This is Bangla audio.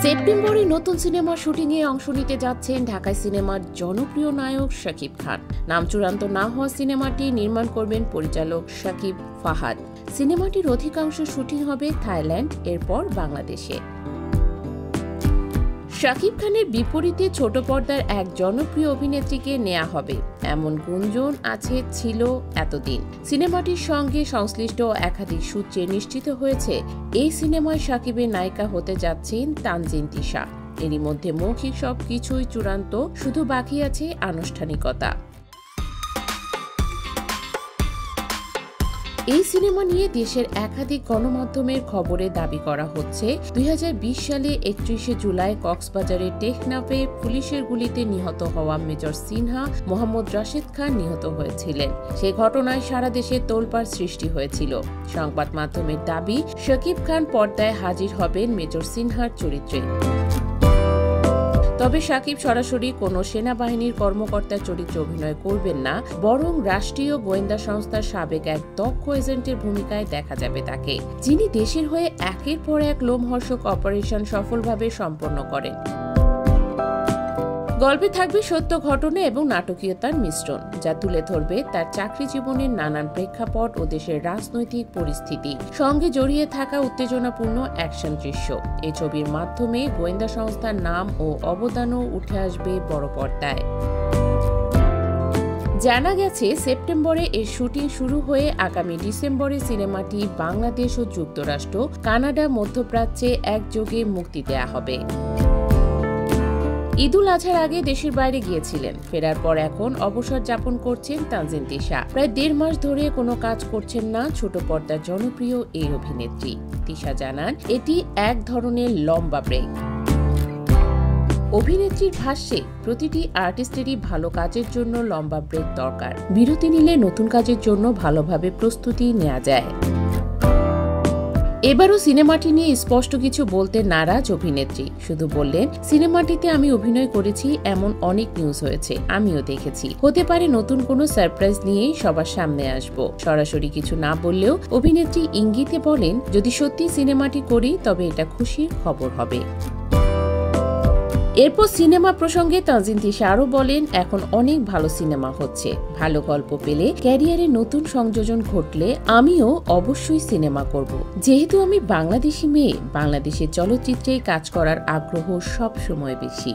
সেপ্টেম্বরে নতুন সিনেমার শুটিংয়ে অংশ নিতে যাচ্ছেন ঢাকায় সিনেমার জনপ্রিয় নায়ক শাকিব খান। নাম চূড়ান্ত না হওয়া সিনেমাটি নির্মাণ করবেন পরিচালক শাকিব ফাহাদ। সিনেমাটির অধিকাংশ শুটিং হবে থাইল্যান্ড, এরপর বাংলাদেশে। শাকিব খানের বিপরীতে ছোট পর্দার এক জনপ্রিয় অভিনেত্রীকে নেওয়া হবে এমন গুঞ্জন ছিল এতদিন। সিনেমাটির সঙ্গে সংশ্লিষ্ট একাধিক সূত্রে নিশ্চিত হয়েছে এই সিনেমায় শাকিবের নায়িকা হতে যাচ্ছেন তানজিন তিশা। এরই মধ্যে মৌখিক সবকিছুই চূড়ান্ত, শুধু বাকি আছে আনুষ্ঠানিকতা। এই সিনেমা নিয়ে দেশের একাধিক গণমাধ্যমের খবরে দাবি করা হচ্ছে 2020 সালে 31 জুলাই কক্সবাজারের টেকনাফে পুলিশের গুলিতে নিহত হওয়া মেজর সিনহা মোহাম্মদ রাশেদ খান নিহত হয়েছিলেন। সেই ঘটনায় সারা দেশে তোলপাড় সৃষ্টি হয়েছিল। সংবাদ মাধ্যমের দাবি, শাকিব খান পর্দায় হাজির হবেন মেজর সিনহার চরিত্রে। তবে শাকিব সরাসরি কোনো সেনাবাহিনীর কর্মকর্তার চরিত্রে অভিনয় করবেন না, বরং রাষ্ট্রীয় গোয়েন্দা সংস্থার সাবেক এক দক্ষ এজেন্টের ভূমিকায় দেখা যাবে তাকে, যিনি দেশের হয়ে একের পর এক লোমহর্ষক অপারেশন সফলভাবে সম্পন্ন করেন। গল্পে থাকবে সত্য ঘটনা এবং নাটকীয়তার মিশ্রণ, যা তুলে ধরবে তার চাকরি জীবনের নানান প্রেক্ষাপট ও দেশের রাজনৈতিক পরিস্থিতি। সঙ্গে জড়িয়ে থাকা উত্তেজনাপূর্ণ অ্যাকশন দৃশ্য। এই ছবির মাধ্যমে গোয়েন্দা সংস্থার নাম ও অবদানও উঠে আসবে বড় পর্দায়। জানা গেছে, সেপ্টেম্বরে এর শুটিং শুরু হয়ে আগামী ডিসেম্বরে সিনেমাটি বাংলাদেশ ও যুক্তরাষ্ট্র, কানাডা, মধ্যপ্রাচ্যে একযোগে মুক্তি দেয়া হবে। ঈদুল আজহার আগে দেশের বাইরে গিয়েছিলেন, ফেরার পর এখন অবসর যাপন করছেন তানজিন তিশা। প্রায় 1.5 মাস ধরে কোনো কাজ করছেন না ছোট পর্দার জনপ্রিয় এই অভিনেত্রী। তিশা জানান, এটি এক ধরনের লম্বা ব্রেক। অভিনেত্রীর ভাষ্যে, প্রতিটি আর্টিস্টেরই ভালো কাজের জন্য লম্বা ব্রেক দরকার। বিরতি নিলে নতুন কাজের জন্য ভালোভাবে প্রস্তুতি নেওয়া যায়। এবারও সিনেমাটি নিয়ে স্পষ্ট কিছু বলতে নারাজ অভিনেত্রী। শুধু বললেন, সিনেমাটিতে আমি অভিনয় করেছি এমন অনেক নিউজ হয়েছে, আমিও দেখেছি। হতে পারে নতুন কোনো সারপ্রাইজ নিয়েই সবার সামনে আসব। সরাসরি কিছু না বললেও অভিনেত্রী ইঙ্গিতে বলেন, যদি সত্যি সিনেমাটি করি তবে এটা খুশির খবর হবে। এরপর সিনেমা প্রসঙ্গে তানজিন তিশা আরও বলেন, এখন অনেক ভালো সিনেমা হচ্ছে। ভালো গল্প পেলে, ক্যারিয়ারে নতুন সংযোজন ঘটলে আমিও অবশ্যই সিনেমা করব। যেহেতু আমি বাংলাদেশি মেয়ে, বাংলাদেশের চলচ্চিত্রে কাজ করার আগ্রহ সব সময় বেশি।